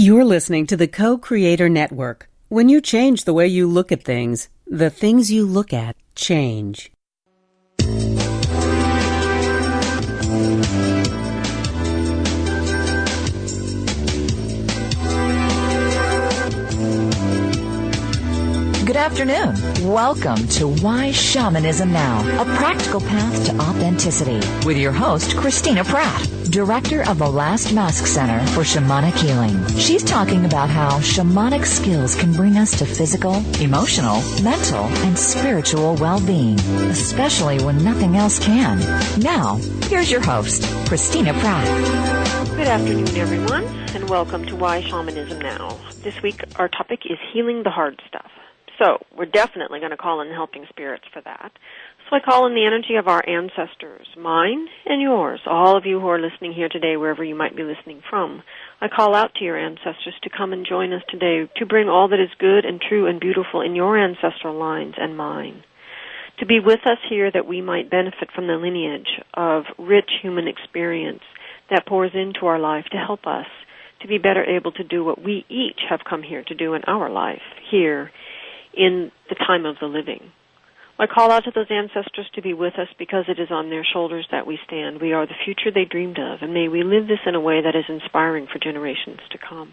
You're listening to the Co-Creator Network. When you change the way you look at things, the things you look at change. Good afternoon. Welcome to Why Shamanism Now, a practical path to authenticity, with your host, Christina Pratt, director of the Last Mask Center for Shamanic Healing. She's talking about how shamanic skills can bring us to physical, emotional, mental, and spiritual well-being, especially when nothing else can. Now, here's your host, Christina Pratt. Good afternoon, everyone, and welcome to Why Shamanism Now. This week, our topic is healing the hard stuff. So we're definitely going to call in helping spirits for that. So I call in the energy of our ancestors, mine and yours, all of you who are listening here today, wherever you might be listening from. I call out to your ancestors to come and join us today, to bring all that is good and true and beautiful in your ancestral lines and mine, to be with us here that we might benefit from the lineage of rich human experience that pours into our life to help us to be better able to do what we each have come here to do in our life here in the time of the living. I call out to those ancestors to be with us because it is on their shoulders that we stand. We are the future they dreamed of, and may we live this in a way that is inspiring for generations to come.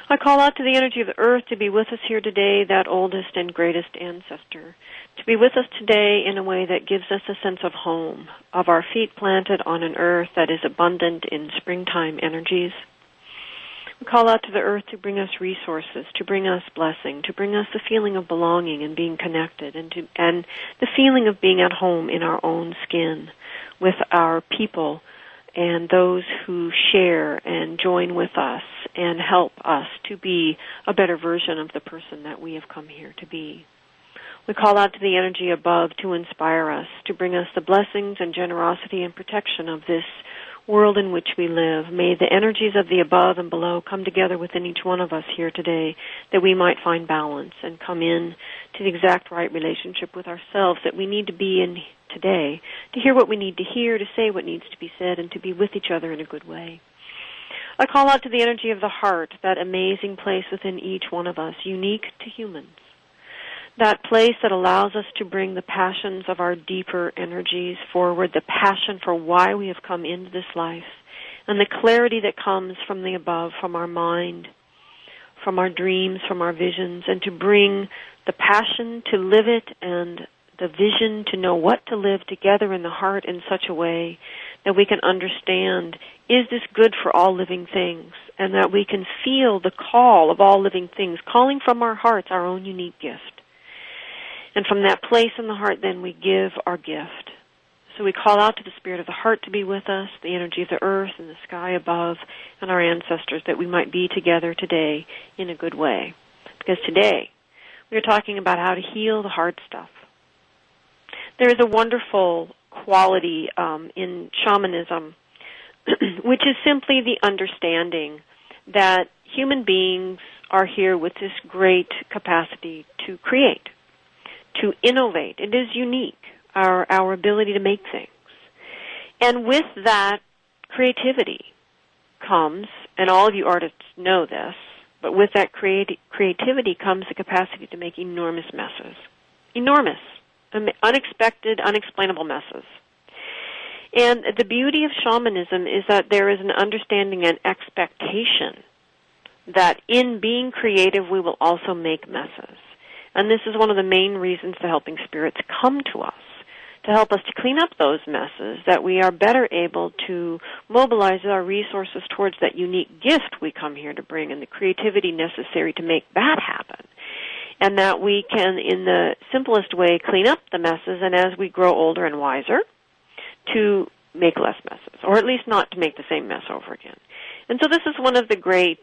I call out to the energy of the earth to be with us here today, that oldest and greatest ancestor, to be with us today in a way that gives us a sense of home, of our feet planted on an earth that is abundant in springtime energies. We call out to the earth to bring us resources, to bring us blessing, to bring us the feeling of belonging and being connected, and the feeling of being at home in our own skin with our people and those who share and join with us and help us to be a better version of the person that we have come here to be. We call out to the energy above to inspire us, to bring us the blessings and generosity and protection of this world in which we live. May the energies of the above and below come together within each one of us here today, that we might find balance and come in to the exact right relationship with ourselves that we need to be in today, to hear what we need to hear, to say what needs to be said, and to be with each other in a good way. I call out to the energy of the heart, that amazing place within each one of us, unique to humans. That place that allows us to bring the passions of our deeper energies forward, the passion for why we have come into this life, and the clarity that comes from the above, from our mind, from our dreams, from our visions, and to bring the passion to live it and the vision to know what to live together in the heart in such a way that we can understand, is this good for all living things, and that we can feel the call of all living things, calling from our hearts our own unique gift. And from that place in the heart, then, we give our gift. So we call out to the spirit of the heart to be with us, the energy of the earth and the sky above, and our ancestors, that we might be together today in a good way. Because today, we are talking about how to heal the hard stuff. There is a wonderful quality in shamanism, which is simply the understanding that human beings are here with this great capacity to create, to innovate. It is unique, our ability to make things. And with that creativity comes, and all of you artists know this, but with that creativity comes the capacity to make enormous messes. Enormous, unexpected, unexplainable messes. And the beauty of shamanism is that there is an understanding and expectation that in being creative we will also make messes. And this is one of the main reasons the helping spirits come to us, to help us to clean up those messes, that we are better able to mobilize our resources towards that unique gift we come here to bring and the creativity necessary to make that happen. And that we can, in the simplest way, clean up the messes, and as we grow older and wiser, to make less messes, or at least not to make the same mess over again. And so this is one of the great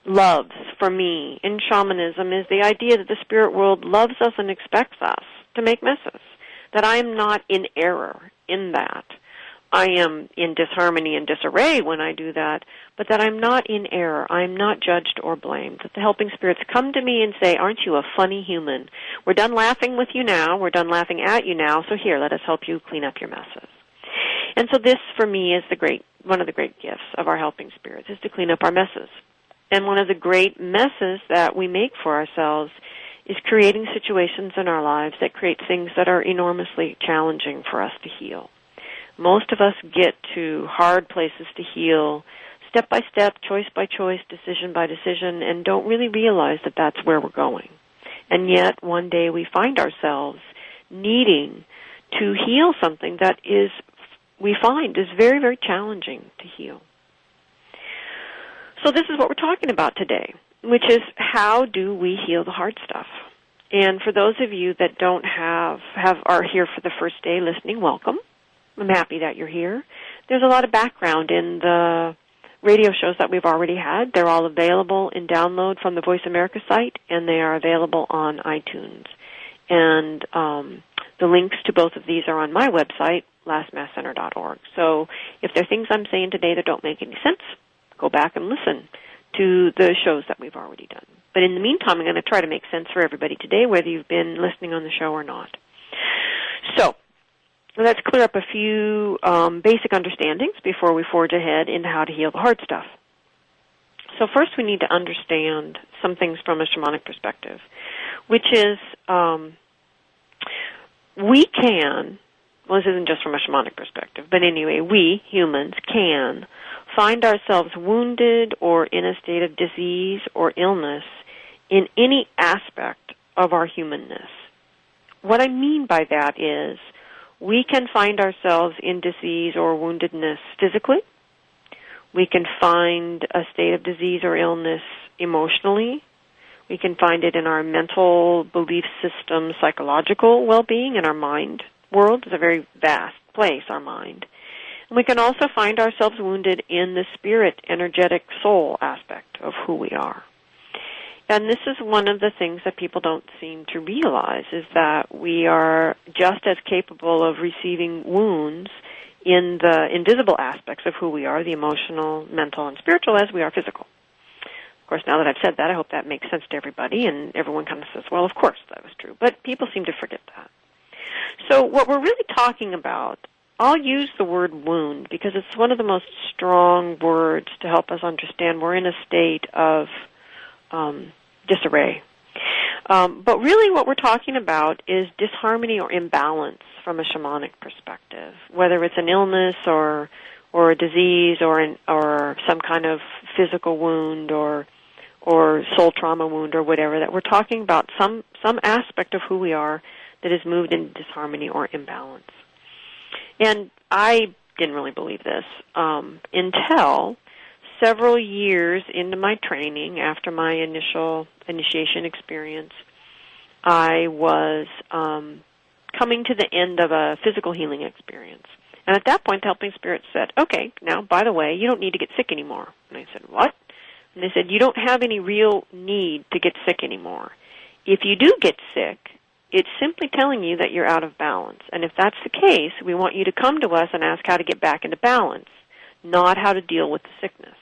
loves for me in shamanism, is the idea that the spirit world loves us and expects us to make messes, that I am not in error in that. I am in disharmony and disarray when I do that, but that I'm not in error. I'm not judged or blamed. That the helping spirits come to me and say, aren't you a funny human? We're done laughing with you now. We're done laughing at you now. So here, let us help you clean up your messes. And so this, for me, is one of the great gifts of our helping spirits, is to clean up our messes. And one of the great messes that we make for ourselves is creating situations in our lives that create things that are enormously challenging for us to heal. Most of us get to hard places to heal step by step, choice by choice, decision by decision, and don't really realize that that's where we're going. And yet, one day we find ourselves needing to heal something that we find is very, very challenging to heal. So this is what we're talking about today, which is how do we heal the hard stuff? And for those of you that don't are here for the first day listening, welcome. I'm happy that you're here. There's a lot of background in the radio shows that we've already had. They're all available in download from the Voice America site, and they are available on iTunes. And the links to both of these are on my website, lastmasscenter.org. So if there are things I'm saying today that don't make any sense, go back and listen to the shows that we've already done. But in the meantime, I'm going to try to make sense for everybody today, whether you've been listening on the show or not. So let's clear up a few basic understandings before we forge ahead into how to heal the hard stuff. So first we need to understand some things from a shamanic perspective, which is we can, well, this isn't just from a shamanic perspective, but anyway, we, humans, can find ourselves wounded or in a state of disease or illness in any aspect of our humanness. What I mean by that is we can find ourselves in disease or woundedness physically. We can find a state of disease or illness emotionally. We can find it in our mental belief system, psychological well-being, in our mind world. It's a very vast place, our mind. And we can also find ourselves wounded in the spirit, energetic soul aspect of who we are. And this is one of the things that people don't seem to realize, is that we are just as capable of receiving wounds in the invisible aspects of who we are, the emotional, mental, and spiritual, as we are physical. Of course, now that I've said that, I hope that makes sense to everybody, and everyone kind of says, well, of course that was true. But people seem to forget that. So what we're really talking about, I'll use the word wound because it's one of the most strong words to help us understand we're in a state of disarray. But really what we're talking about is disharmony or imbalance from a shamanic perspective, whether it's an illness or a disease or some kind of physical wound or soul trauma wound or whatever, that we're talking about some aspect of who we are that is moved into disharmony or imbalance. And I didn't really believe this until several years into my training, after my initiation experience. I was coming to the end of a physical healing experience. And at that point, the helping spirit said, okay, now, by the way, you don't need to get sick anymore. And I said, what? And they said, you don't have any real need to get sick anymore. If you do get sick, it's simply telling you that you're out of balance. And if that's the case, we want you to come to us and ask how to get back into balance, not how to deal with the sickness.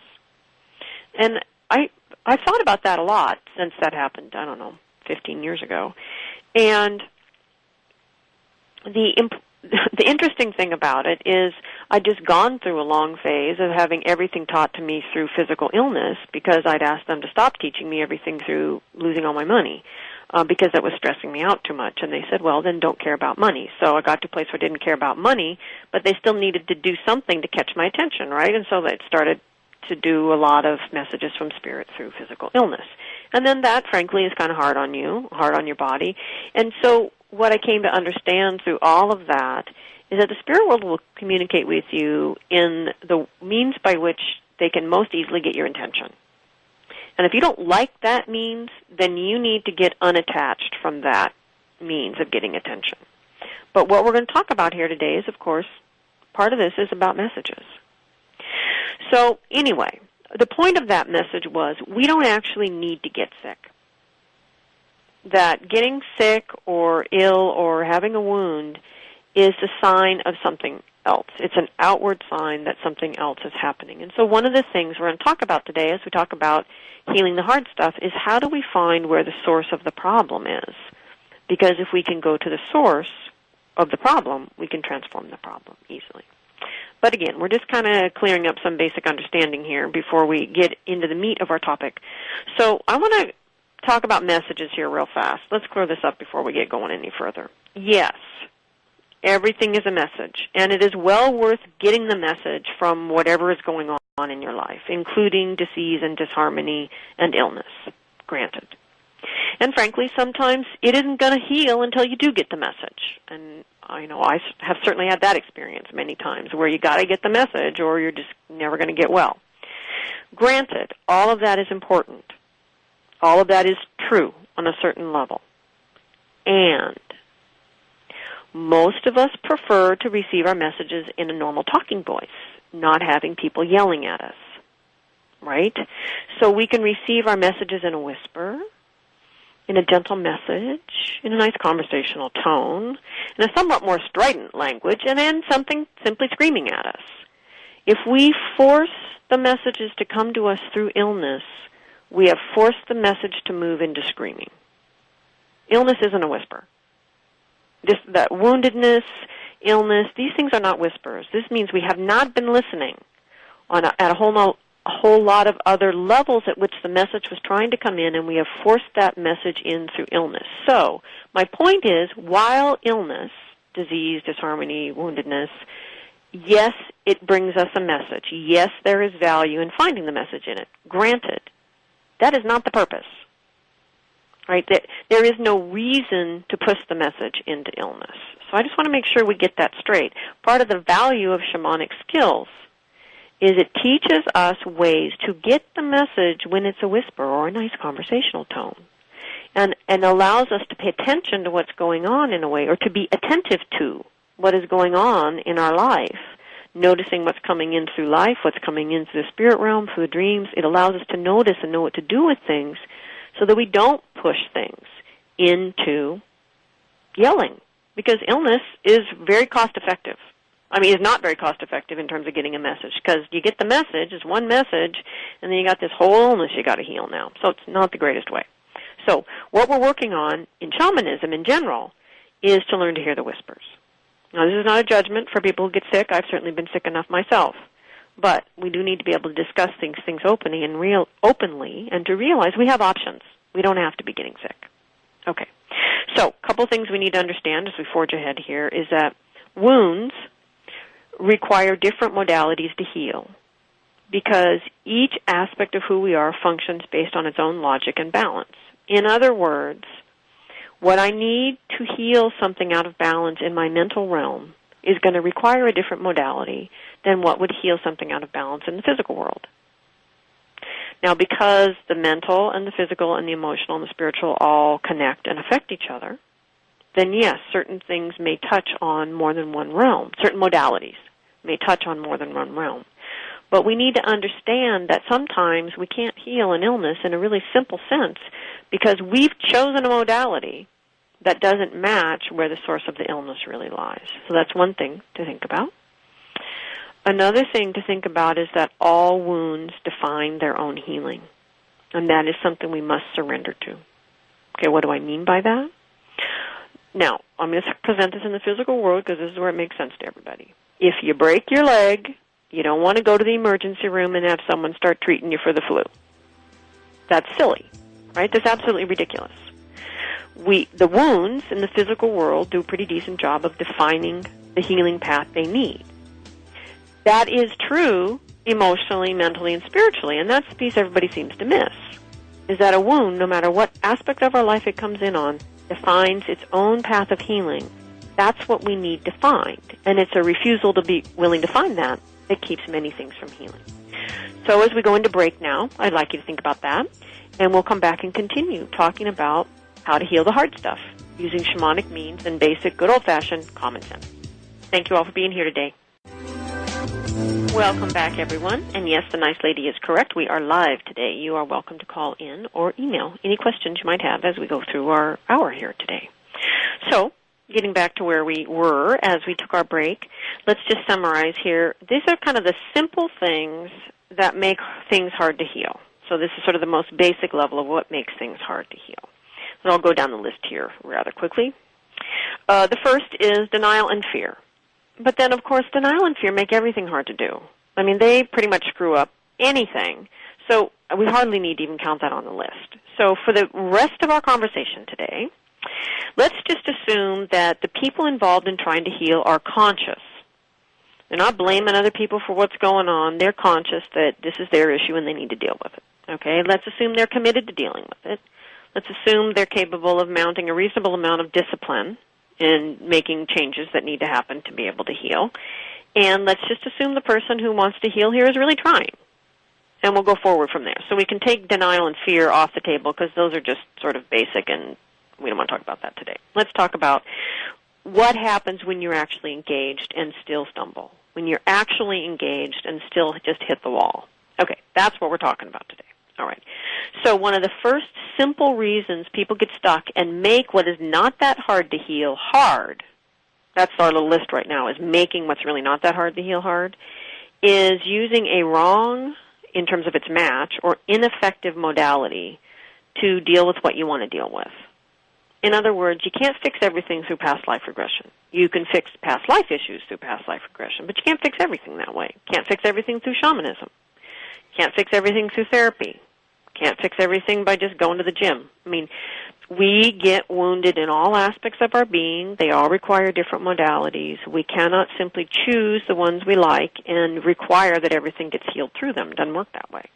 And I've thought about that a lot since that happened, 15 years ago. And the interesting thing about it is I'd just gone through a long phase of having everything taught to me through physical illness because I'd asked them to stop teaching me everything through losing all my money because that was stressing me out too much. And they said, well, then don't care about money. So I got to a place where I didn't care about money, but they still needed to do something to catch my attention, right? And so they started to do a lot of messages from spirit through physical illness. And then that, frankly, is kind of hard on you, hard on your body. And so what I came to understand through all of that is that the spirit world will communicate with you in the means by which they can most easily get your attention. And if you don't like that means, then you need to get unattached from that means of getting attention. But what we're going to talk about here today is, of course, part of this is about messages. So anyway, the point of that message was we don't actually need to get sick. That getting sick or ill or having a wound is a sign of something else. It's an outward sign that something else is happening. And so one of the things we're going to talk about today as we talk about healing the hard stuff is how do we find where the source of the problem is? Because if we can go to the source of the problem, we can transform the problem easily. But again, we're just kind of clearing up some basic understanding here before we get into the meat of our topic. So I want to talk about messages here real fast. Let's clear this up before we get going any further. Yes, everything is a message, and it is well worth getting the message from whatever is going on in your life, including disease and disharmony and illness, granted. And frankly, sometimes it isn't going to heal until you do get the message. And I know I have certainly had that experience many times where you got to get the message or you're just never going to get well. Granted, all of that is important. All of that is true on a certain level. And most of us prefer to receive our messages in a normal talking voice, not having people yelling at us, right? So we can receive our messages in a whisper, in a gentle message, in a nice conversational tone, in a somewhat more strident language, and then something simply screaming at us. If we force the messages to come to us through illness, we have forced the message to move into screaming. Illness isn't a whisper. That woundedness, illness, these things are not whispers. This means we have not been listening at a whole lot of other levels at which the message was trying to come in, and we have forced that message in through illness. So my point is, while illness, disease, disharmony, woundedness, yes, it brings us a message. Yes, there is value in finding the message in it. Granted, that is not the purpose. Right? There is no reason to push the message into illness. So I just want to make sure we get that straight. Part of the value of shamanic skills is it teaches us ways to get the message when it's a whisper or a nice conversational tone, and allows us to pay attention to what's going on in a way, or to be attentive to what is going on in our life, noticing what's coming in through life, what's coming in through the spirit realm, through the dreams. It allows us to notice and know what to do with things so that we don't push things into yelling, because illness is very cost-effective. I mean, it's not very cost-effective in terms of getting a message, because you get the message, it's one message, and then you got this whole illness you got to heal now. So it's not the greatest way. So what we're working on in shamanism in general is to learn to hear the whispers. Now, this is not a judgment for people who get sick. I've certainly been sick enough myself. But we do need to be able to discuss things openly and to realize we have options. We don't have to be getting sick. Okay. So a couple things we need to understand as we forge ahead here is that wounds require different modalities to heal, because each aspect of who we are functions based on its own logic and balance. In other words, what I need to heal something out of balance in my mental realm is going to require a different modality than what would heal something out of balance in the physical world. Now, because the mental and the physical and the emotional and the spiritual all connect and affect each other, then yes, certain things may touch on more than one realm. Certain modalities may touch on more than one realm. But we need to understand that sometimes we can't heal an illness in a really simple sense because we've chosen a modality that doesn't match where the source of the illness really lies. So that's one thing to think about. Another thing to think about is that all wounds define their own healing, and that is something we must surrender to. Okay, what do I mean by that? Now, I'm going to present this in the physical world because this is where it makes sense to everybody. If you break your leg, you don't want to go to the emergency room and have someone start treating you for the flu. That's silly, right? That's absolutely ridiculous. The wounds in the physical world do a pretty decent job of defining the healing path they need. That is true emotionally, mentally, and spiritually, and that's the piece everybody seems to miss, is that a wound, no matter what aspect of our life it comes in on, defines its own path of healing. That's what we need to find, and it's a refusal to be willing to find that keeps many things from healing. So as we go into break now, I'd like you to think about that, and we'll come back and continue talking about how to heal the hard stuff using shamanic means and basic, good old-fashioned common sense. Thank you all for being here today. Welcome back, everyone. And yes, the nice lady is correct. We are live today. You are welcome to call in or email any questions you might have as we go through our hour here today. So, getting back to where we were as we took our break, let's just summarize here. These are kind of the simple things that make things hard to heal. So this is sort of the most basic level of what makes things hard to heal. And I'll go down the list here rather quickly. The first is denial and fear. But then, of course, denial and fear make everything hard to do. I mean, they pretty much screw up anything. So we hardly need to even count that on the list. So for the rest of our conversation today, let's just assume that the people involved in trying to heal are conscious. They're not blaming other people for what's going on. They're conscious that this is their issue and they need to deal with it. Okay, let's assume they're committed to dealing with it. Let's assume they're capable of mounting a reasonable amount of discipline in making changes that need to happen to be able to heal. And let's just assume the person who wants to heal here is really trying. And we'll go forward from there. So we can take denial and fear off the table because those are just sort of basic and we don't want to talk about that today. Let's talk about what happens when you're actually engaged and still stumble, when you're actually engaged and still just hit the wall. Okay, that's what we're talking about today. All right. So one of the first simple reasons people get stuck and make what is not that hard to heal hard, that's our little list right now, is making what's really not that hard to heal hard, is using a wrong, in terms of its match, or ineffective modality to deal with what you want to deal with. In other words, you can't fix everything through past life regression. You can fix past life issues through past life regression, but you can't fix everything that way. Can't fix everything through shamanism. Can't fix everything through therapy. Can't fix everything by just going to the gym. I mean, we get wounded in all aspects of our being. They all require different modalities. We cannot simply choose the ones we like and require that everything gets healed through them. It doesn't work that way.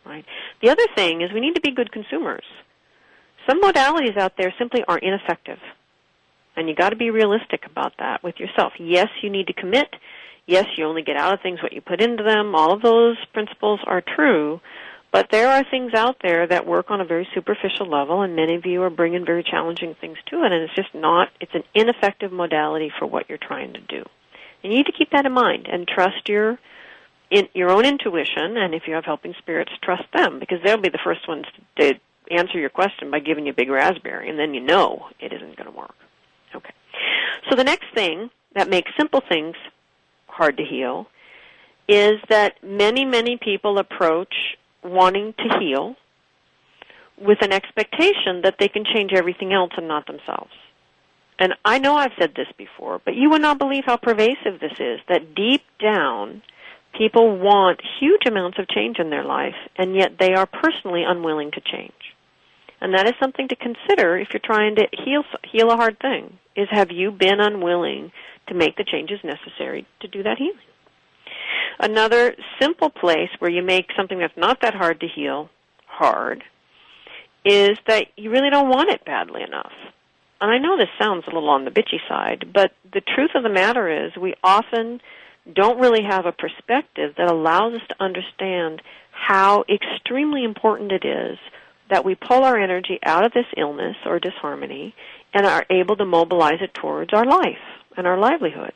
Right? The other thing is we need to be good consumers. Some modalities out there simply are ineffective. And you've got to be realistic about that with yourself. Yes, you need to commit. Yes, you only get out of things what you put into them. All of those principles are true. But there are things out there that work on a very superficial level, and many of you are bringing very challenging things to it, and it's just not, it's an ineffective modality for what you're trying to do. And you need to keep that in mind and trust your own intuition, and if you have helping spirits, trust them, because they'll be the first ones to answer your question by giving you a big raspberry, and then you know it isn't going to work. Okay. So the next thing that makes simple things hard to heal is that many, many people approach wanting to heal with an expectation that they can change everything else and not themselves. And I know I've said this before, but you would not believe how pervasive this is, that deep down people want huge amounts of change in their life, and yet they are personally unwilling to change. And that is something to consider if you're trying to heal a hard thing, is have you been unwilling to make the changes necessary to do that healing? Another simple place where you make something that's not that hard to heal hard is that you really don't want it badly enough. And I know this sounds a little on the bitchy side, but the truth of the matter is we often don't really have a perspective that allows us to understand how extremely important it is that we pull our energy out of this illness or disharmony and are able to mobilize it towards our life and our livelihood.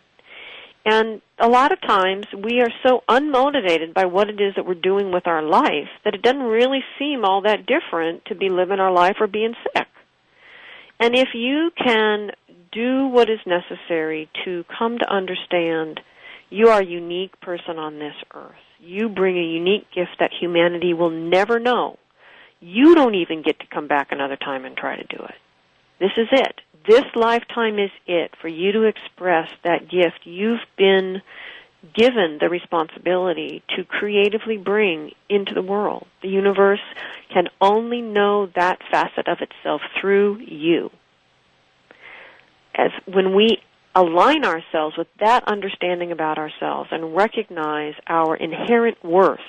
And a lot of times we are so unmotivated by what it is that we're doing with our life that it doesn't really seem all that different to be living our life or being sick. And if you can do what is necessary to come to understand you are a unique person on this earth, you bring a unique gift that humanity will never know. You don't even get to come back another time and try to do it. This is it. This lifetime is it for you to express that gift you've been given the responsibility to creatively bring into the world. The universe can only know that facet of itself through you. As when we align ourselves with that understanding about ourselves and recognize our inherent worth,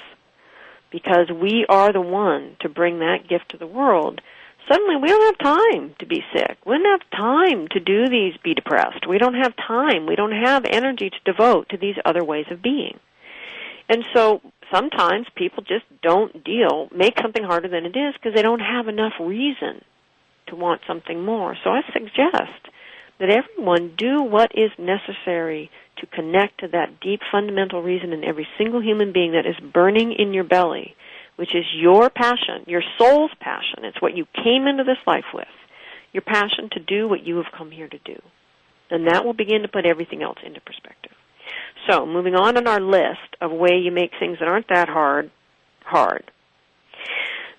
because we are the one to bring that gift to the world, suddenly we don't have time to be sick. We don't have time to be depressed. We don't have time. We don't have energy to devote to these other ways of being. And so sometimes people just don't make something harder than it is because they don't have enough reason to want something more. So I suggest that everyone do what is necessary to connect to that deep fundamental reason in every single human being that is burning in your belly, which is your passion, your soul's passion. It's what you came into this life with, your passion to do what you have come here to do. And that will begin to put everything else into perspective. So moving on our list of way you make things that aren't that hard.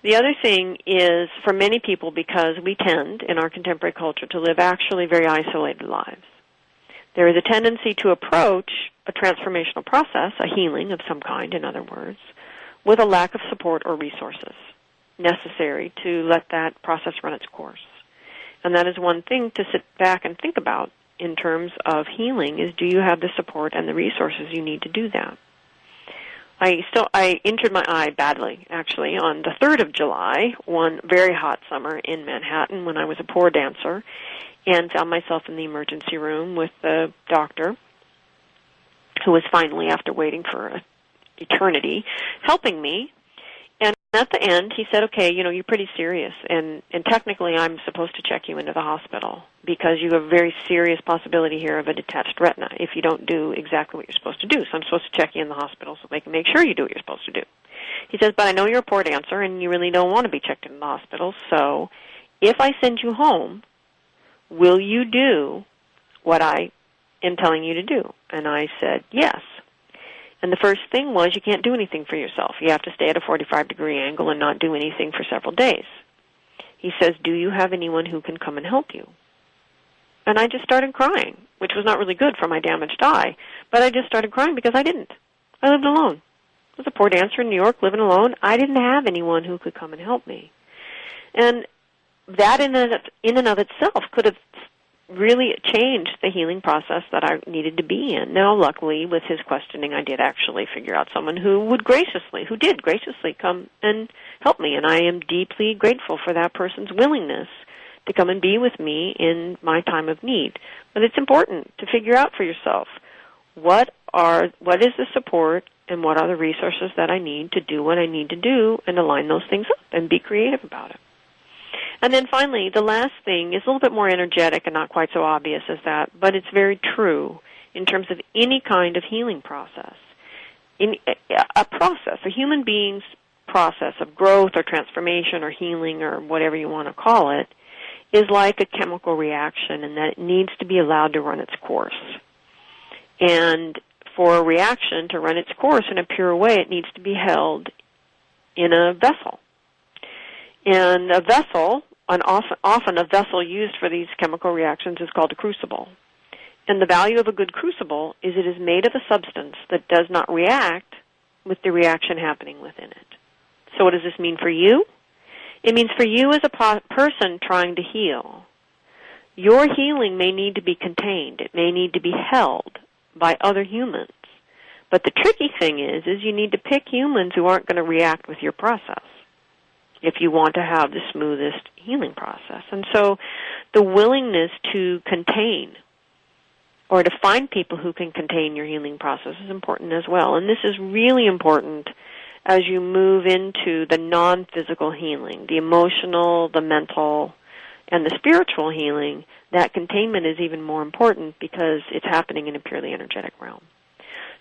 The other thing is, for many people, because we tend in our contemporary culture to live actually very isolated lives, There is a tendency to approach a transformational process, a healing of some kind, in other words, with a lack of support or resources necessary to let that process run its course. And that is one thing to sit back and think about in terms of healing, is do you have the support and the resources you need to do that? I injured my eye badly, actually, on the 3rd of July, one very hot summer in Manhattan when I was a poor dancer, and found myself in the emergency room with the doctor, who was finally, after waiting for an eternity, helping me. And at the end, he said, okay, you're pretty serious, and technically I'm supposed to check you into the hospital because you have a very serious possibility here of a detached retina if you don't do exactly what you're supposed to do. So I'm supposed to check you in the hospital so they can make sure you do what you're supposed to do. He says, but I know you're a poor dancer and you really don't want to be checked in the hospital, so if I send you home, will you do what I am telling you to do? And I said, yes. And the first thing was, you can't do anything for yourself. You have to stay at a 45-degree angle and not do anything for several days. He says, do you have anyone who can come and help you? And I just started crying, which was not really good for my damaged eye, but I just started crying because I didn't. I lived alone. I was a poor dancer in New York, living alone. I didn't have anyone who could come and help me. And that in and of itself could have really changed the healing process that I needed to be in. Now, luckily, with his questioning, I did actually figure out someone who did graciously come and help me, and I am deeply grateful for that person's willingness to come and be with me in my time of need. But it's important to figure out for yourself what is the support and what are the resources that I need to do what I need to do, and align those things up and be creative about it. And then finally, the last thing is a little bit more energetic and not quite so obvious as that, but it's very true in terms of any kind of healing process. In a human being's process of growth or transformation or healing or whatever you want to call it, is like a chemical reaction, in that it needs to be allowed to run its course. And for a reaction to run its course in a pure way, it needs to be held in a vessel. And a vessel, often a vessel used for these chemical reactions, is called a crucible. And the value of a good crucible is it is made of a substance that does not react with the reaction happening within it. So what does this mean for you? It means for you as a person trying to heal, your healing may need to be contained. It may need to be held by other humans. But the tricky thing is you need to pick humans who aren't going to react with your process if you want to have the smoothest healing process. And so the willingness to contain or to find people who can contain your healing process is important as well. And this is really important as you move into the non-physical healing, the emotional, the mental, and the spiritual healing. That containment is even more important because it's happening in a purely energetic realm.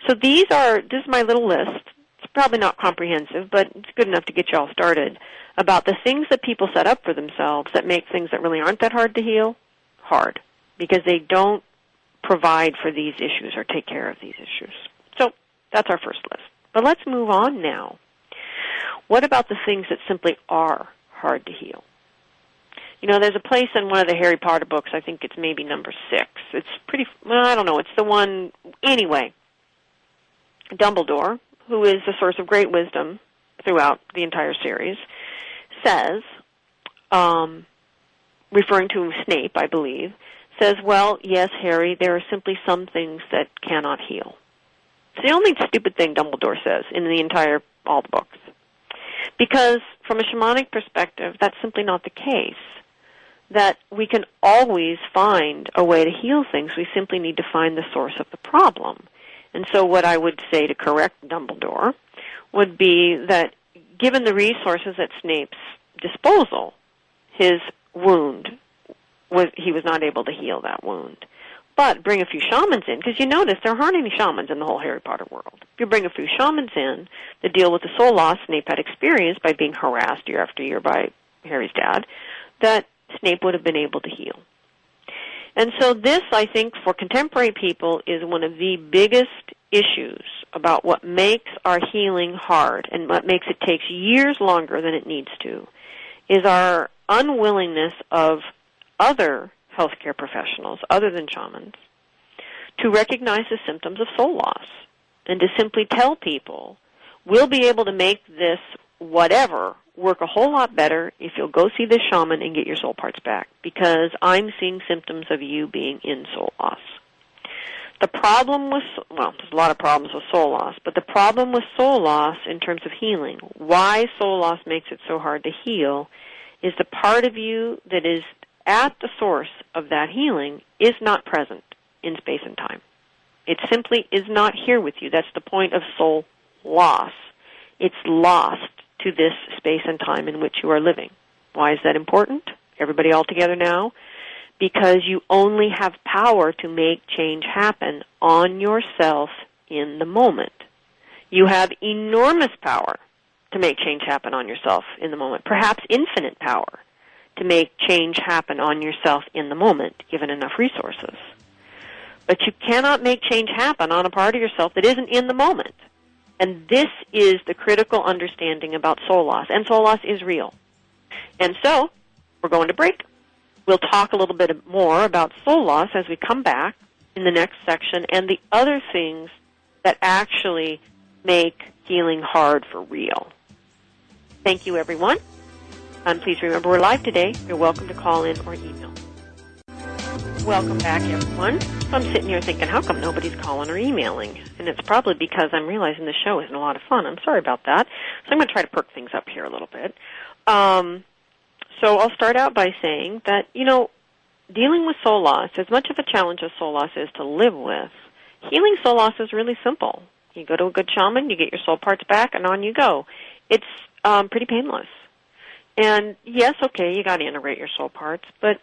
So this is my little list. It's probably not comprehensive, but it's good enough to get you all started about the things that people set up for themselves that make things that really aren't that hard to heal hard, because they don't provide for these issues or take care of these issues. So that's our first list. But let's move on now. What about the things that simply are hard to heal? There's a place in one of the Harry Potter books, I think it's maybe number 6. It's pretty, I don't know, it's the one, anyway. Dumbledore, who is the source of great wisdom throughout the entire series, says, referring to Snape, I believe, says, well, yes, Harry, there are simply some things that cannot heal. It's the only stupid thing Dumbledore says in all the books. Because from a shamanic perspective, that's simply not the case. That we can always find a way to heal things. We simply need to find the source of the problem. And so what I would say to correct Dumbledore would be that given the resources at Snape's disposal, his wound, he was not able to heal that wound. But bring a few shamans in, because you notice there aren't any shamans in the whole Harry Potter world. If you bring a few shamans in to deal with the soul loss Snape had experienced by being harassed year after year by Harry's dad, that Snape would have been able to heal. And so this, I think, for contemporary people is one of the biggest issues about what makes our healing hard and what makes it take years longer than it needs to, is our unwillingness of other healthcare professionals, other than shamans, to recognize the symptoms of soul loss and to simply tell people, we'll be able to make this whatever work a whole lot better if you'll go see this shaman and get your soul parts back, because I'm seeing symptoms of you being in soul loss. The problem with, well, there's a lot of problems with soul loss, but the problem with soul loss in terms of healing, why soul loss makes it so hard to heal, is the part of you that is at the source of that healing is not present in space and time. It simply is not here with you. That's the point of soul loss. It's lost to this space and time in which you are living. Why is that important? Everybody all together now? Because you only have power to make change happen on yourself in the moment. You have enormous power to make change happen on yourself in the moment, perhaps infinite power to make change happen on yourself in the moment, given enough resources. But you cannot make change happen on a part of yourself that isn't in the moment. And this is the critical understanding about soul loss. And soul loss is real. And so, we're going to break. We'll talk a little bit more about soul loss as we come back in the next section and the other things that actually make healing hard for real. Thank you, everyone. And please remember, we're live today. You're welcome to call in or email. Welcome back, everyone. So I'm sitting here thinking, how come nobody's calling or emailing? And it's probably because I'm realizing the show isn't a lot of fun. I'm sorry about that. So I'm going to try to perk things up here a little bit. So I'll start out by saying that, dealing with soul loss, as much of a challenge as soul loss is to live with, healing soul loss is really simple. You go to a good shaman, you get your soul parts back, and on you go. It's pretty painless. And yes, okay, you got to integrate your soul parts, but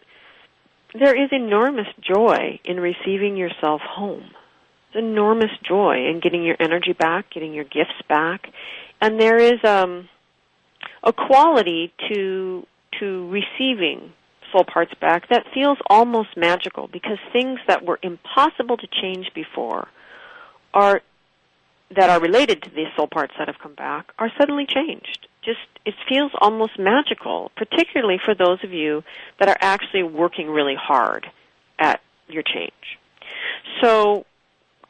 there is enormous joy in receiving yourself home. There's enormous joy in getting your energy back, getting your gifts back, and there is a quality to receiving soul parts back that feels almost magical, because things that were impossible to change before that are related to these soul parts that have come back are suddenly changed. It feels almost magical, particularly for those of you that are actually working really hard at your change. So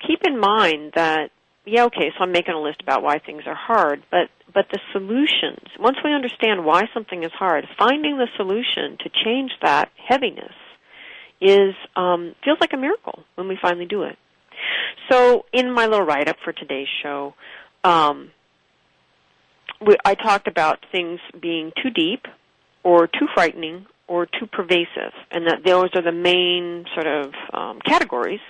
keep in mind that, so I'm making a list about why things are hard, but the solutions, once we understand why something is hard, finding the solution to change that heaviness feels like a miracle when we finally do it. So in my little write-up for today's show, I talked about things being too deep or too frightening or too pervasive, and that those are the main sort of categories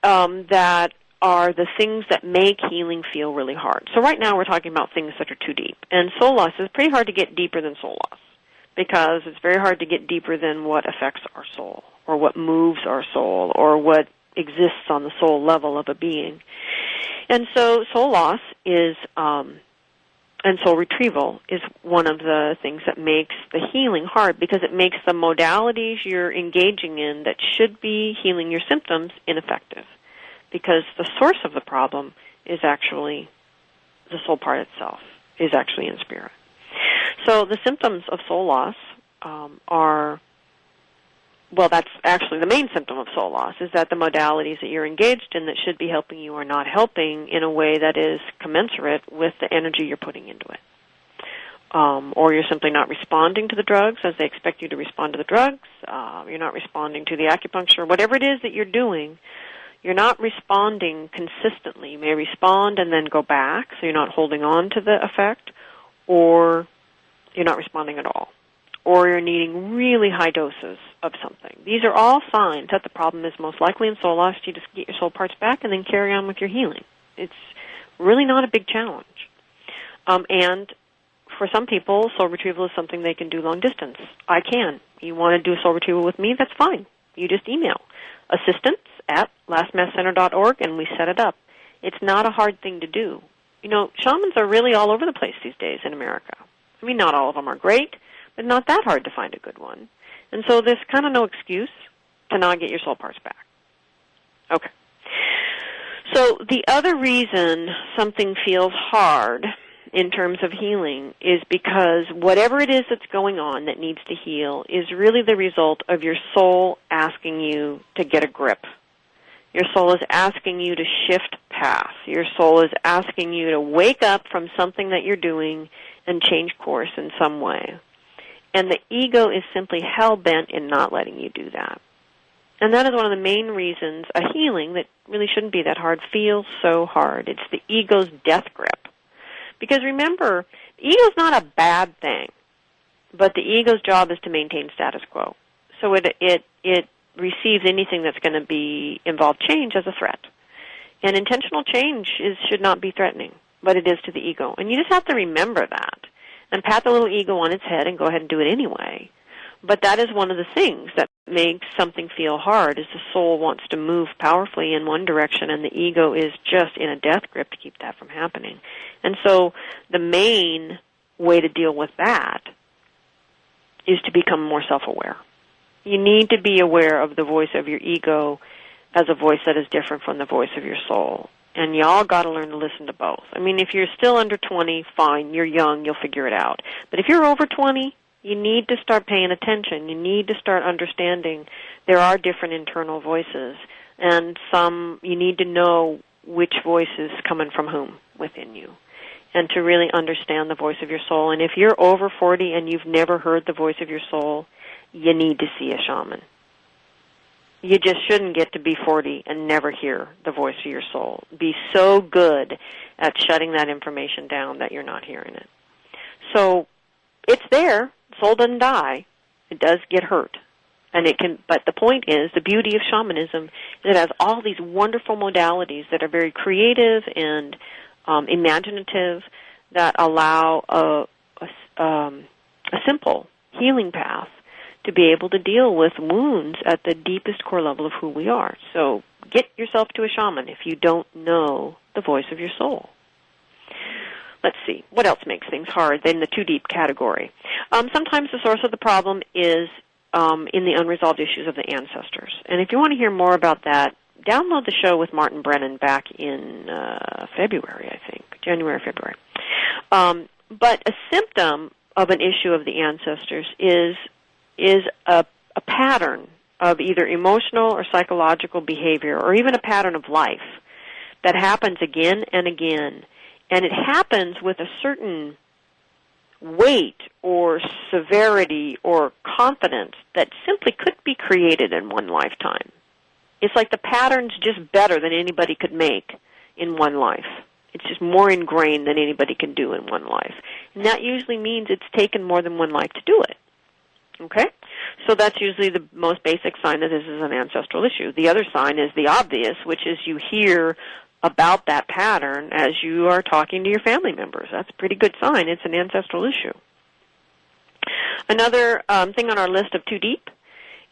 that are the things that make healing feel really hard. So right now we're talking about things that are too deep. And soul loss is pretty hard to get deeper than soul loss, because it's very hard to get deeper than what affects our soul or what moves our soul or what exists on the soul level of a being. And so soul loss is, and soul retrieval is one of the things that makes the healing hard, because it makes the modalities you're engaging in that should be healing your symptoms ineffective, because the source of the problem is actually the soul part itself, is actually in spirit. So the symptoms of soul loss that's actually the main symptom of soul loss, is that the modalities that you're engaged in that should be helping you are not helping in a way that is commensurate with the energy you're putting into it. Or you're simply not responding to the drugs as they expect you to respond to the drugs. You're not responding to the acupuncture. Whatever it is that you're doing, you're not responding consistently. You may respond and then go back, so you're not holding on to the effect, or you're not responding at all, or you're needing really high doses of something. These are all signs that the problem is most likely in soul loss. You just get your soul parts back and then carry on with your healing. It's really not a big challenge. And for some people, soul retrieval is something they can do long distance. I can. You want to do soul retrieval with me? That's fine. You just email assistance@lastmasscenter.org and we set it up. It's not a hard thing to do. Shamans are really all over the place these days in America. I mean, not all of them are great, but not that hard to find a good one. And so there's kind of no excuse to not get your soul parts back. Okay. So the other reason something feels hard in terms of healing is because whatever it is that's going on that needs to heal is really the result of your soul asking you to get a grip. Your soul is asking you to shift path. Your soul is asking you to wake up from something that you're doing and change course in some way. And the ego is simply hell-bent in not letting you do that. And that is one of the main reasons a healing that really shouldn't be that hard feels so hard. It's the ego's death grip. Because remember, the ego's not a bad thing, but the ego's job is to maintain status quo. So it receives anything that's going to involve change as a threat. And intentional change should not be threatening, but it is to the ego. And you just have to remember that and pat the little ego on its head and go ahead and do it anyway. But that is one of the things that makes something feel hard, is the soul wants to move powerfully in one direction, and the ego is just in a death grip to keep that from happening. And so the main way to deal with that is to become more self-aware. You need to be aware of the voice of your ego as a voice that is different from the voice of your soul. And y'all got to learn to listen to both. I mean, if you're still under 20, fine, you're young, you'll figure it out. But if you're over 20, you need to start paying attention. You need to start understanding there are different internal voices, and you need to know which voice is coming from whom within you, and to really understand the voice of your soul. And if you're over 40 and you've never heard the voice of your soul, you need to see a shaman. You just shouldn't get to be 40 and never hear the voice of your soul. Be so good at shutting that information down that you're not hearing it. So it's there. Soul doesn't die. It does get hurt. And it can, but the point is, the beauty of shamanism is it has all these wonderful modalities that are very creative and imaginative, that allow a simple healing path to be able to deal with wounds at the deepest core level of who we are. So get yourself to a shaman if you don't know the voice of your soul. Let's see, what else makes things hard in the too deep category? Sometimes the source of the problem is in the unresolved issues of the ancestors. And if you want to hear more about that, download the show with Martin Brennan back in February, I think, January, February. But a symptom of an issue of the ancestors is a pattern of either emotional or psychological behavior, or even a pattern of life that happens again and again. And it happens with a certain weight or severity or confidence that simply could be created in one lifetime. It's like the pattern's just better than anybody could make in one life. It's just more ingrained than anybody can do in one life. And that usually means it's taken more than one life to do it. Okay? So that's usually the most basic sign that this is an ancestral issue. The other sign is the obvious, which is you hear about that pattern as you are talking to your family members. That's a pretty good sign. It's an ancestral issue. Another thing on our list of too deep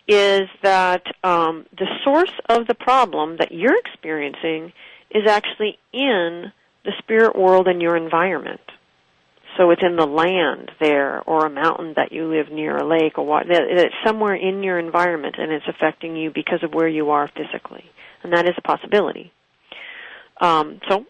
is that the source of the problem that you're experiencing is actually in the spirit world and your environment. So it's in the land there, or a mountain that you live near, a lake, or what. It's somewhere in your environment, and it's affecting you because of where you are physically. And that is a possibility. So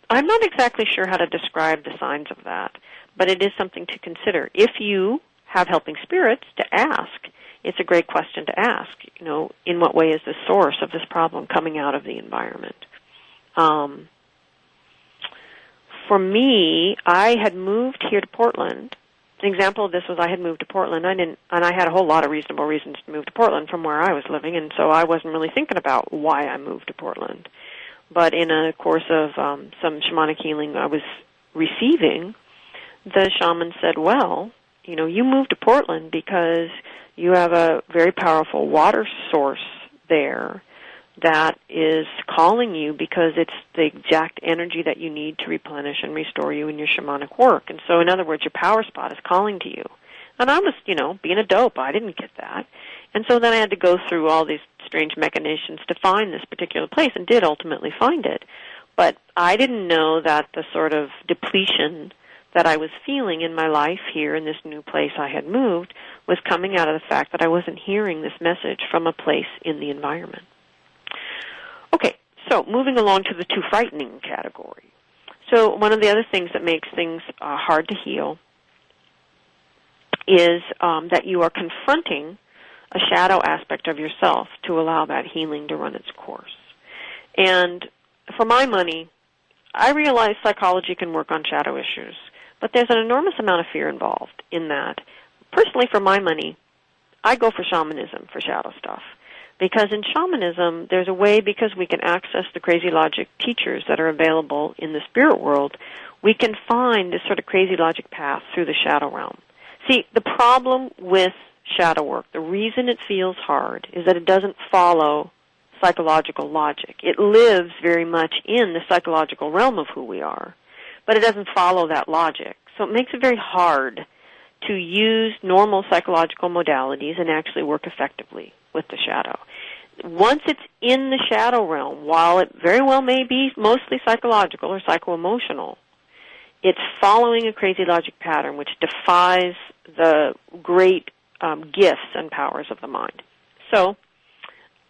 I'm not exactly sure how to describe the signs of that, but it is something to consider. If you have helping spirits, to ask. It's a great question to ask. You know, in what way is the source of this problem coming out of the environment? For me, I had moved here to Portland. An example of this was I had moved to Portland. And I had a whole lot of reasonable reasons to move to Portland from where I was living, and so I wasn't really thinking about why I moved to Portland. But in a course of some shamanic healing I was receiving, the shaman said, well, you know, you moved to Portland because you have a very powerful water source there that is calling you, because it's the exact energy that you need to replenish and restore you in your shamanic work. And so, in other words, your power spot is calling to you. And I was, you know, being a dope, I didn't get that. And so then I had to go through all these strange machinations to find this particular place, and did ultimately find it. But I didn't know that the sort of depletion that I was feeling in my life here in this new place I had moved was coming out of the fact that I wasn't hearing this message from a place in the environment. Okay, so moving along to the too frightening category. So one of the other things that makes things hard to heal is that you are confronting a shadow aspect of yourself to allow that healing to run its course. And for my money, I realize psychology can work on shadow issues, but there's an enormous amount of fear involved in that. Personally, for my money, I go for shamanism for shadow stuff. Because in shamanism, there's a way, because we can access the crazy logic teachers that are available in the spirit world, we can find this sort of crazy logic path through the shadow realm. See, the problem with shadow work, the reason it feels hard, is that it doesn't follow psychological logic. It lives very much in the psychological realm of who we are, but it doesn't follow that logic. So it makes it very hard to use normal psychological modalities and actually work effectively with the shadow. Once it's in the shadow realm, while it very well may be mostly psychological or psycho-emotional, it's following a crazy logic pattern which defies the great gifts and powers of the mind. So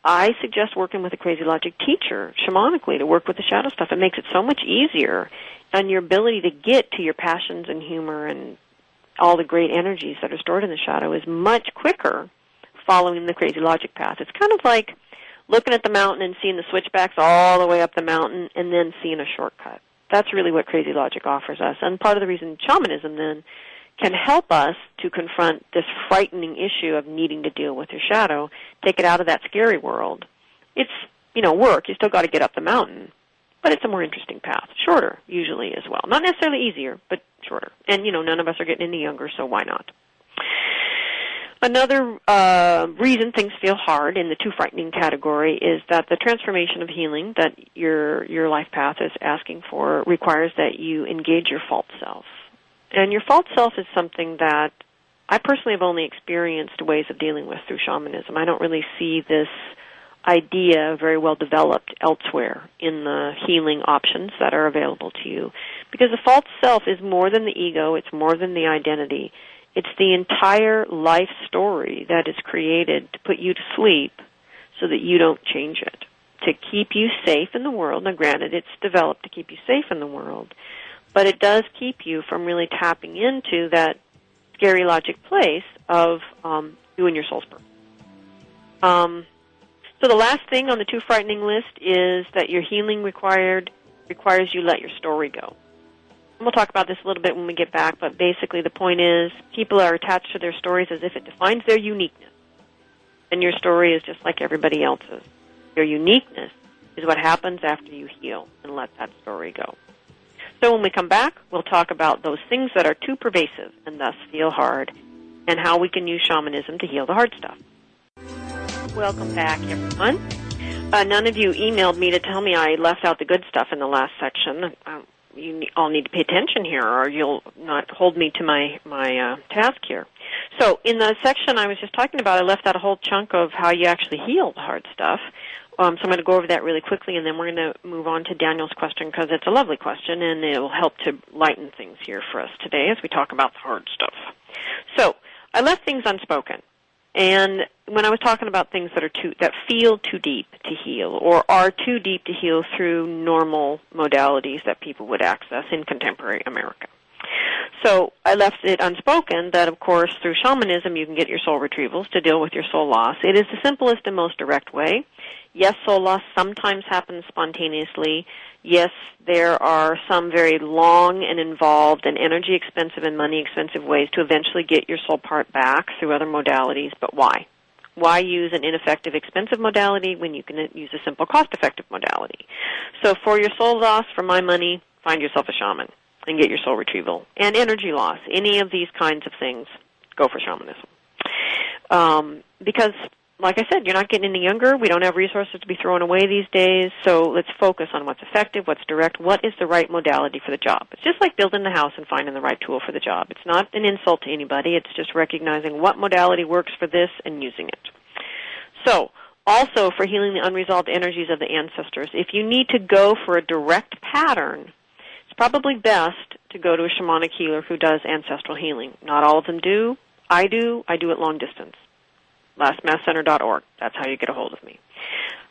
I suggest working with a crazy logic teacher shamanically to work with the shadow stuff. It makes it so much easier, and your ability to get to your passions and humor and all the great energies that are stored in the shadow is much quicker following the crazy logic path. It's kind of like looking at the mountain and seeing the switchbacks all the way up the mountain and then seeing a shortcut. That's really what crazy logic offers us. And part of the reason shamanism then can help us to confront this frightening issue of needing to deal with your shadow, take it out of that scary world. It's, work. You still got to get up the mountain. But it's a more interesting path. Shorter, usually, as well. Not necessarily easier, but shorter. And, none of us are getting any younger, so why not? Another reason things feel hard in the too frightening category is that the transformation of healing that your life path is asking for requires that you engage your false self. And your false self is something that I personally have only experienced ways of dealing with through shamanism. I don't really see this idea very well developed elsewhere in the healing options that are available to you. Because the false self is more than the ego, it's more than the identity. It's the entire life story that is created to put you to sleep so that you don't change it, to keep you safe in the world. Now, granted, it's developed to keep you safe in the world, but it does keep you from really tapping into that scary logic place of doing your soul's purpose. So the last thing on the too frightening list is that your healing requires you let your story go. And we'll talk about this a little bit when we get back, but basically the point is people are attached to their stories as if it defines their uniqueness. And your story is just like everybody else's. Your uniqueness is what happens after you heal and let that story go. So when we come back, we'll talk about those things that are too pervasive and thus feel hard and how we can use shamanism to heal the hard stuff. Welcome back, everyone. None of you emailed me to tell me I left out the good stuff in the last section. You all need to pay attention here, or you'll not hold me to my task here. So in the section I was just talking about, I left out a whole chunk of how you actually heal the hard stuff. So I'm going to go over that really quickly, and then we're going to move on to Daniel's question because it's a lovely question, and it will help to lighten things here for us today as we talk about the hard stuff. So I left things unspoken. And when I was talking about things that feel too deep to heal or are too deep to heal through normal modalities that people would access in contemporary America. So I left it unspoken that, of course, through shamanism you can get your soul retrievals to deal with your soul loss. It is the simplest and most direct way. Yes, soul loss sometimes happens spontaneously. Yes, there are some very long and involved and energy expensive and money expensive ways to eventually get your soul part back through other modalities, but why? Why use an ineffective, expensive modality when you can use a simple, cost-effective modality? So for your soul loss, for my money, find yourself a shaman and get your soul retrieval. And energy loss, any of these kinds of things, go for shamanism. Because, like I said, you're not getting any younger. We don't have resources to be throwing away these days, so let's focus on what's effective, what's direct, what is the right modality for the job. It's just like building the house and finding the right tool for the job. It's not an insult to anybody. It's just recognizing what modality works for this and using it. So, also for healing the unresolved energies of the ancestors, if you need to go for a direct pattern, it's probably best to go to a shamanic healer who does ancestral healing. Not all of them do. I do at long distance. lastmasscenter.org. That's how you get a hold of me.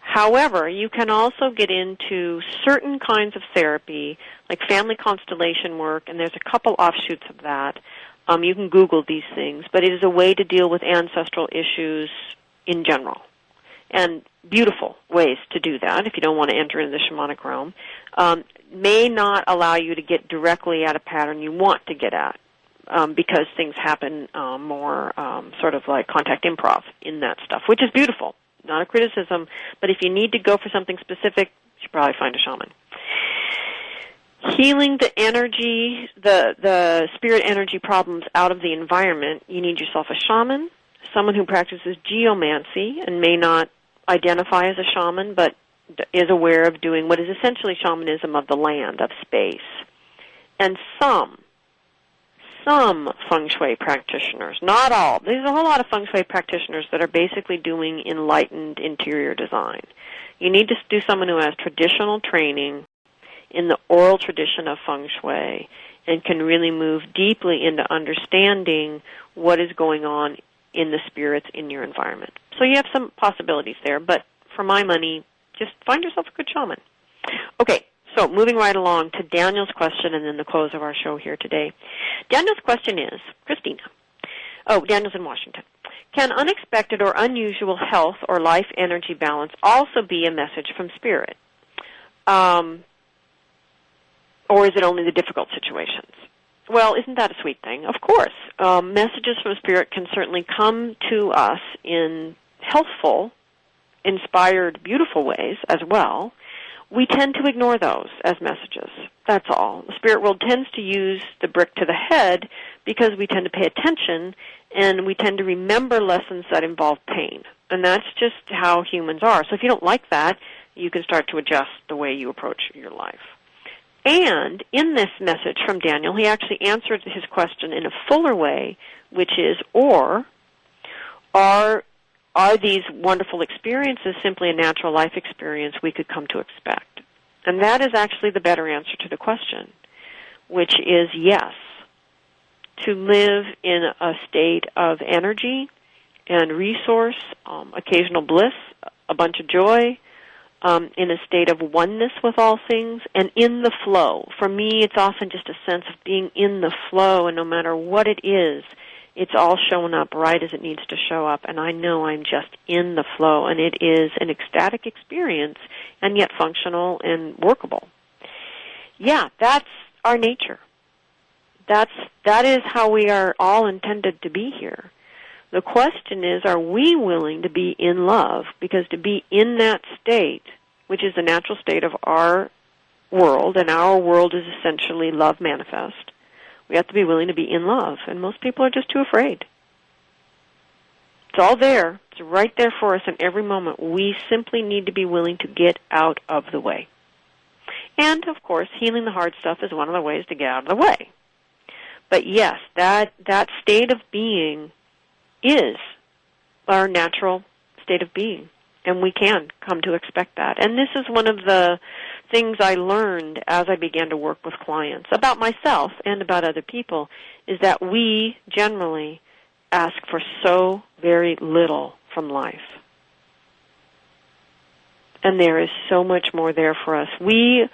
However, you can also get into certain kinds of therapy, like family constellation work, and there's a couple offshoots of that. You can Google these things, but it is a way to deal with ancestral issues in general. and beautiful ways to do that if you don't want to enter into the shamanic realm, may not allow you to get directly at a pattern you want to get at, because things happen more sort of like contact improv in that stuff, which is beautiful. Not a criticism, but if you need to go for something specific, you should probably find a shaman. Healing the energy, the spirit energy problems out of the environment, you need yourself a shaman, someone who practices geomancy and may not identify as a shaman, but is aware of doing what is essentially shamanism of the land, of space. And some feng shui practitioners, not all. There's a whole lot of feng shui practitioners that are basically doing enlightened interior design. You need to do someone who has traditional training in the oral tradition of feng shui and can really move deeply into understanding what is going on in the spirits in your environment. So you have some possibilities there, but for my money, just find yourself a good shaman. Okay. So moving right along to Daniel's question and then the close of our show here today. Daniel's question is, Christina. Oh, Daniel's in Washington. Can unexpected or unusual health or life energy balance also be a message from spirit? Or is it only the difficult situations? Well, isn't that a sweet thing? Of course. Messages from spirit can certainly come to us in healthful, inspired, beautiful ways as well. We tend to ignore those as messages. That's all. The spirit world tends to use the brick to the head because we tend to pay attention and we tend to remember lessons that involve pain. And that's just how humans are. So if you don't like that, you can start to adjust the way you approach your life. And in this message from Daniel, he actually answered his question in a fuller way, which is, or are these wonderful experiences simply a natural life experience we could come to expect? And that is actually the better answer to the question, which is yes. To live in a state of energy and resource, occasional bliss, a bunch of joy, in a state of oneness with all things, and in the flow. For me, it's often just a sense of being in the flow, and no matter what it is, it's all showing up right as it needs to show up, and I know I'm just in the flow, and it is an ecstatic experience, and yet functional and workable. Yeah, that's our nature. That is how we are all intended to be here. The question is, are we willing to be in love? Because to be in that state, which is the natural state of our world, and our world is essentially love manifest, we have to be willing to be in love, and most people are just too afraid. It's all there. It's right there for us in every moment. We simply need to be willing to get out of the way. And, of course, healing the hard stuff is one of the ways to get out of the way. But, yes, that state of being is our natural state of being, and we can come to expect that. And this is one of the things I learned as I began to work with clients about myself and about other people, is that we generally ask for so very little from life. And there is so much more there for us. We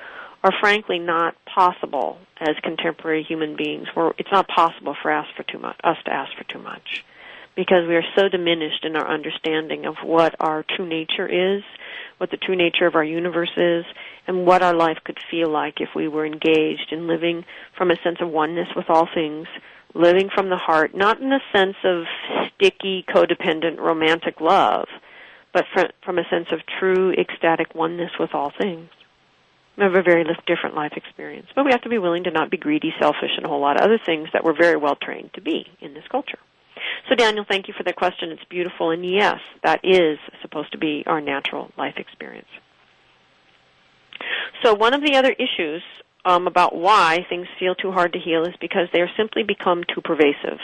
are frankly not possible as contemporary human beings. It's not possible for us to ask for too much, because we are so diminished in our understanding of what our true nature is, what the true nature of our universe is, and what our life could feel like if we were engaged in living from a sense of oneness with all things, living from the heart, not in a sense of sticky, codependent, romantic love, but from a sense of true, ecstatic oneness with all things. We have a very different life experience, but we have to be willing to not be greedy, selfish, and a whole lot of other things that we're very well trained to be in this culture. So, Daniel, thank you for that question. It's beautiful, and yes, that is supposed to be our natural life experience. So one of the other issues about why things feel too hard to heal is because they are simply become too pervasive.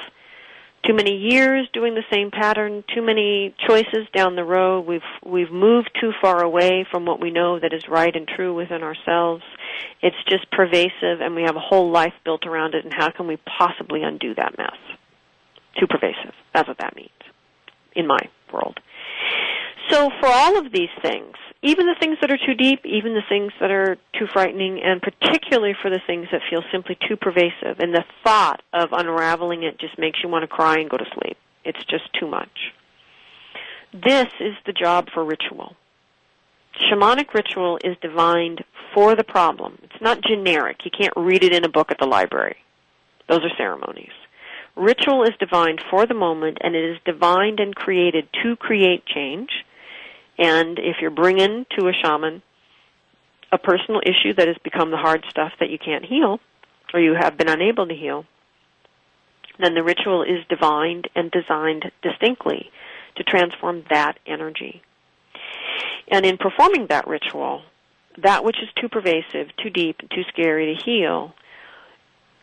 Too many years doing the same pattern, too many choices down the road. We've moved too far away from what we know that is right and true within ourselves. It's just pervasive, and we have a whole life built around it, and how can we possibly undo that mess? Too pervasive. That's what that means in my world. So for all of these things, even the things that are too deep, even the things that are too frightening, and particularly for the things that feel simply too pervasive, and the thought of unraveling it just makes you want to cry and go to sleep. It's just too much. This is the job for ritual. Shamanic ritual is divined for the problem. It's not generic. You can't read it in a book at the library. Those are ceremonies. Ritual is divined for the moment, and it is divined and created to create change. And if you're bringing to a shaman a personal issue that has become the hard stuff that you can't heal, or you have been unable to heal, then the ritual is divined and designed distinctly to transform that energy. And in performing that ritual, that which is too pervasive, too deep, and too scary to heal,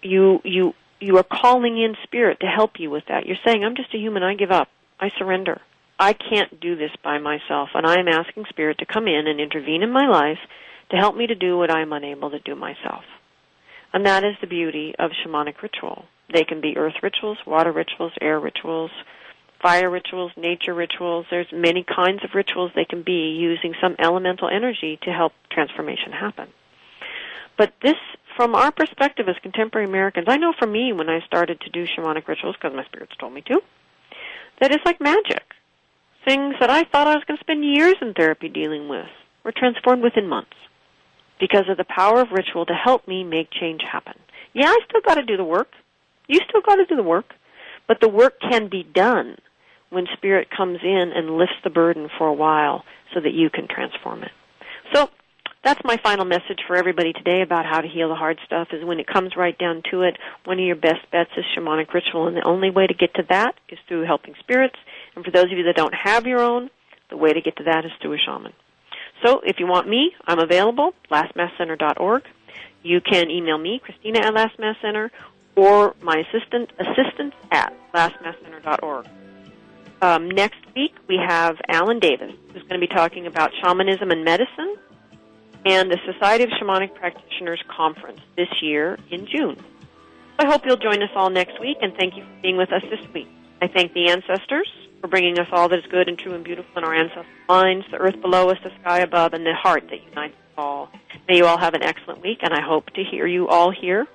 you are calling in spirit to help you with that. You're saying, I'm just a human, I give up, I surrender. I can't do this by myself, and I am asking spirit to come in and intervene in my life to help me to do what I'm unable to do myself. And that is the beauty of shamanic ritual. They can be earth rituals, water rituals, air rituals, fire rituals, nature rituals. There's many kinds of rituals they can be using some elemental energy to help transformation happen. But this, from our perspective as contemporary Americans, I know for me when I started to do shamanic rituals, because my spirits told me to, that it's like magic. Things that I thought I was going to spend years in therapy dealing with were transformed within months because of the power of ritual to help me make change happen. Yeah, I still got to do the work. You still got to do the work. But the work can be done when spirit comes in and lifts the burden for a while so that you can transform it. So that's my final message for everybody today about how to heal the hard stuff, is when it comes right down to it, one of your best bets is shamanic ritual, and the only way to get to that is through helping spirits. And for those of you that don't have your own, the way to get to that is through a shaman. So if you want me, I'm available, lastmasscenter.org. You can email me, Christina at Last Mass Center, or my assistant at lastmasscenter.org. Next week, we have Alan Davis, who's going to be talking about shamanism and medicine and the Society of Shamanic Practitioners Conference this year in June. I hope you'll join us all next week, and thank you for being with us this week. I thank the ancestors for bringing us all that is good and true and beautiful in our ancestral minds, the earth below us, the sky above, and the heart that unites us all. May you all have an excellent week, and I hope to hear you all here